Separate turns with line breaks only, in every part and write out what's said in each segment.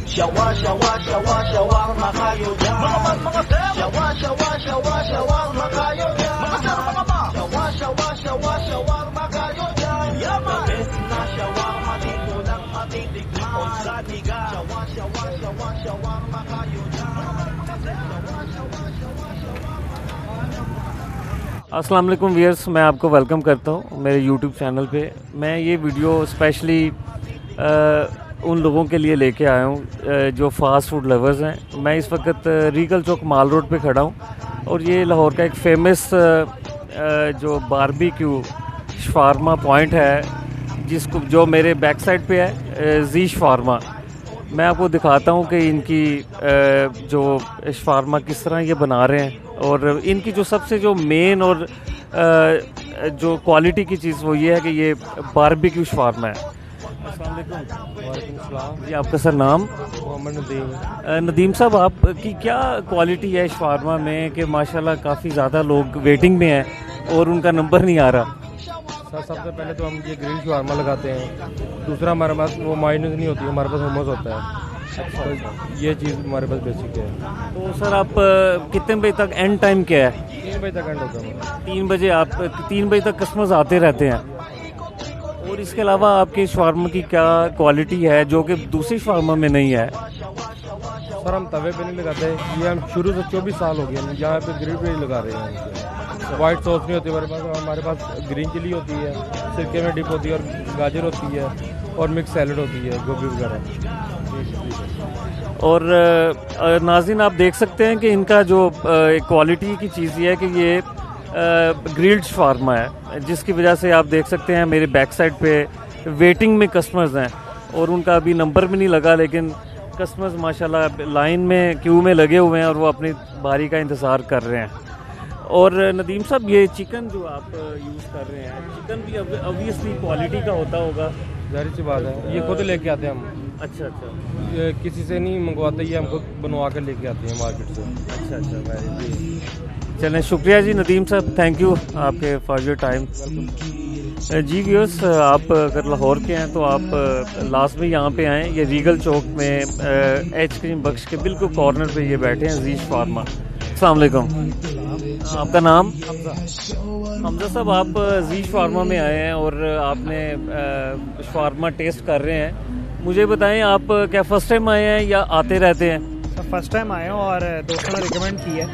小娃小娃小娃小娃马卡有家，小娃小娃小娃小娃马卡有家，小娃小娃小娃小娃马卡有家，那小娃马蒂古朗马蒂迪卡，萨尼嘎，小娃小娃小娃小娃马卡有家，अस्सलाम
वालेकुम व्यूअर्स, मैं आपको वेलकम करता हूँ मेरे यूट्यूब चैनल पे। मैं ये वीडियो स्पेशली उन लोगों के लिए लेके आया हूँ जो फास्ट फूड लवर्स हैं। मैं इस वक्त रीगल चौक माल रोड पे खड़ा हूँ और ये लाहौर का एक फेमस जो बारबेक्यू शवारमा पॉइंट है जिसको जो मेरे बैक साइड पे है, जी शवारमा। मैं आपको दिखाता हूँ कि इनकी जो शवारमा किस तरह ये बना रहे हैं और इनकी जो सबसे जो मेन और जो क्वालिटी की चीज़ वो ये है कि ये बारबेक्यू शवारमा है। अस्सलाम वालेकुम जी, आपका सर नाम?
मोहम्मद नदीम।
नदीम साहब, आपकी क्या क्वालिटी है शवारमा में कि माशाल्लाह काफ़ी ज़्यादा लोग वेटिंग में हैं और उनका नंबर नहीं आ रहा?
सर सबसे पहले तो हम ये ग्रिल शवारमा लगाते हैं। दूसरा हमारे पास वो मायोनीज नहीं होती, हमारे पास मोमोज होता है। तो ये चीज़ हमारे पास बेसिक है।
तो सर आप कितने बजे तक एंड टाइम क्या है?
3 बजे तक एंड होता है।
3 बजे आप 3 बजे तक कस्टमर्स आते रहते हैं। और इसके अलावा आपके शवारमा की क्या क्वालिटी है जो कि दूसरी शवारमा में नहीं है?
सर हम तवे पे नहीं लगाते, ये हम शुरू से 24 साल हो गए हम यहाँ पे ग्रिल पे ही लगा रहे हैं। वाइट सॉस नहीं होती हमारे पास ग्रीन चिली होती है, सिरके में डिप होती है और गाजर होती है और मिक्स सैलड होती है, गोभी वगैरह।
और नाज़रीन आप देख सकते हैं कि इनका जो क्वालिटी की चीज़ ये है कि ये ग्रिल्ड शवारमा है, जिसकी वजह से आप देख सकते हैं मेरे बैक साइड पे वेटिंग में कस्टमर्स हैं और उनका अभी नंबर भी नहीं लगा, लेकिन कस्टमर्स माशाल्लाह लाइन में क्यू में लगे हुए हैं और वो अपनी बारी का इंतज़ार कर रहे हैं। और नदीम साहब, ये चिकन जो आप यूज़ कर रहे हैं, चिकन भी ऑब्वियसली क्वालिटी का होता होगा?
जाहिर सी बात है, ये खुद लेके आते हैं हम।
अच्छा अच्छा,
ये किसी से नहीं मंगवाते, ये हम खुद बनवा कर लेके आते हैं मार्केट से।
अच्छा अच्छा, जी चलें, शुक्रिया जी नदीम साहब, थैंक यू आपके फॉर योर टाइम। जी व्यूअर्स, आप अगर लाहौर के हैं तो आप लास्ट में यहाँ पे आएँ। ये रीगल चौक में एच क्रीम बख्श के बिल्कुल कॉर्नर पे ये बैठे हैं, जी शवारमा। अस्सलाम वालेकुम, आपका नाम? हमजा साहब, आप जी शवारमा में आए हैं और आपने शवारमा टेस्ट कर रहे हैं। मुझे बताएं, आप क्या फर्स्ट टाइम आए हैं या आते रहते हैं?
फर्स्ट टाइम आए हैं और दोस्तों ने रिकमेंड की है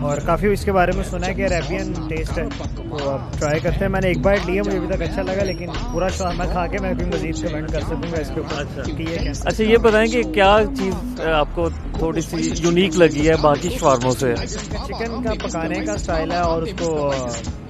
और काफ़ी इसके बारे में सुना है कि अरेबियन टेस्ट है, तो अब ट्राई करते हैं। मैंने एक बाइट लिया, मुझे अभी तक अच्छा लगा, लेकिन पूरा शवारमा खा के मैं भी मज़ीद कमेंट कर सकूँगा इसके ऊपर कि ये कैसा।
अच्छा, ये बताएं कि क्या चीज़ आपको थोड़ी सी यूनिक लगी है बाकी शवारमों से?
चिकन का पकाने का स्टाइल है और उसको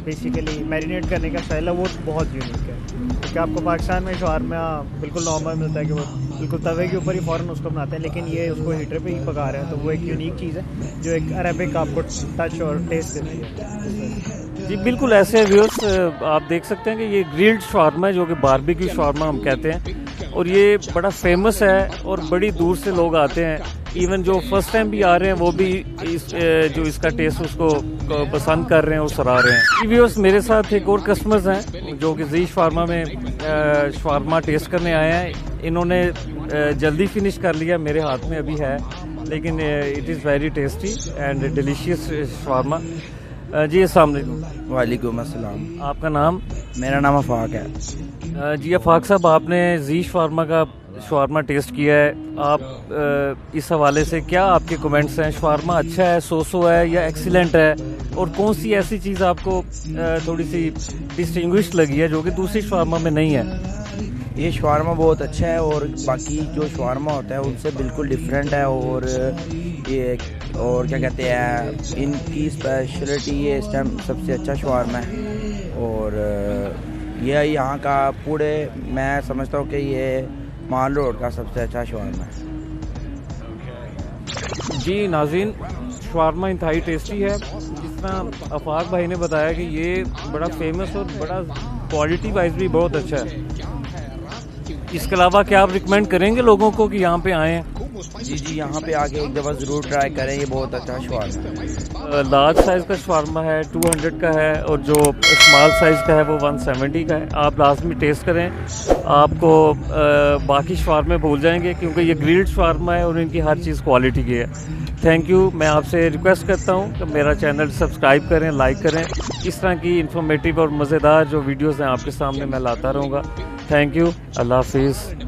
बेसिकली मैरिनेट करने का स्टाइल है, वो बहुत यूनिक है। क्योंकि आपको पाकिस्तान में शवारमा बिल्कुल नॉर्मल मिलता है कि वो बिल्कुल तवे के ऊपर ही फ़ौरन उसको बनाते हैं, लेकिन ये उसको हीटर पे ही पका रहे हैं, तो वो एक यूनिक चीज़ है जो एक अरेबिक आपको टच और टेस्ट देती है।
जी बिल्कुल ऐसे व्यूअर्स, आप देख सकते हैं कि ये ग्रिल्ड शवारमा है जो कि बारबेक्यू शवारमा हम कहते हैं और ये बड़ा फेमस है और बड़ी दूर से लोग आते हैं। इवन जो फर्स्ट टाइम भी आ रहे हैं वो भी जो इसका टेस्ट उसको पसंद कर रहे हैं, वो सराह रहे हैं। व्यूअर्स, मेरे साथ एक और कस्टमर्स हैं जो कि जी शवारमा में शवारमा टेस्ट करने आए हैं। इन्होंने जल्दी फिनिश कर लिया, मेरे हाथ में अभी है, लेकिन it is very tasty and delicious shawarma. जी अस्सलाम वालेकुम।
वालेकुम अस्सलाम।
आपका नाम?
मेरा नाम अफाक है।
जी अफाक साहब, आपने जी शवारमा का शवारमा टेस्ट किया है, आप इस हवाले से क्या आपके कमेंट्स हैं? शवारमा अच्छा है, सो है या एक्सीलेंट है? और कौन सी ऐसी चीज़ आपको थोड़ी सी डिस्टिंग्विश लगी है जो कि दूसरी शवारमा में नहीं है?
ये शवारमा बहुत अच्छा है और बाकी जो शवारमा होता है उनसे बिल्कुल डिफरेंट है। और ये और क्या कहते हैं, इनकी स्पेशलिटी ये इस टाइम सबसे अच्छा शवारमा है और ये यहाँ का पूरे मैं समझता हूँ कि ये माल रोड का सबसे अच्छा शवारमा है।
जी नाज़रीन, शवारमा इंतहाई टेस्टी है। जिस तरह अफाक भाई ने बताया कि ये बड़ा फेमस और बड़ा क्वालिटी वाइज भी बहुत अच्छा है। इसके अलावा क्या आप रिकमेंड करेंगे लोगों को कि यहाँ पे आएँ?
जी यहाँ पे आके एक दफ़ा ज़रूर ट्राई करें, ये बहुत अच्छा शवारमा है।
लार्ज साइज़ का शवारमा है 200 का है, और जो स्मॉल साइज़ का है वो 170 का है। आप लाजमी टेस्ट करें, आपको बाकी शवारमे भूल जाएंगे, क्योंकि ये ग्रिल्ड शवारमा है और इनकी हर चीज़ क्वालिटी की है। Thank you. मैं आपसे रिक्वेस्ट करता हूँ कि मेरा चैनल सब्सक्राइब करें, लाइक करें। इस तरह की इन्फॉर्मेटिव और मज़ेदार जो वीडियोज़ हैं आपके सामने मैं लाता रहूँगा। Thank you. अल्लाह हाफिज़।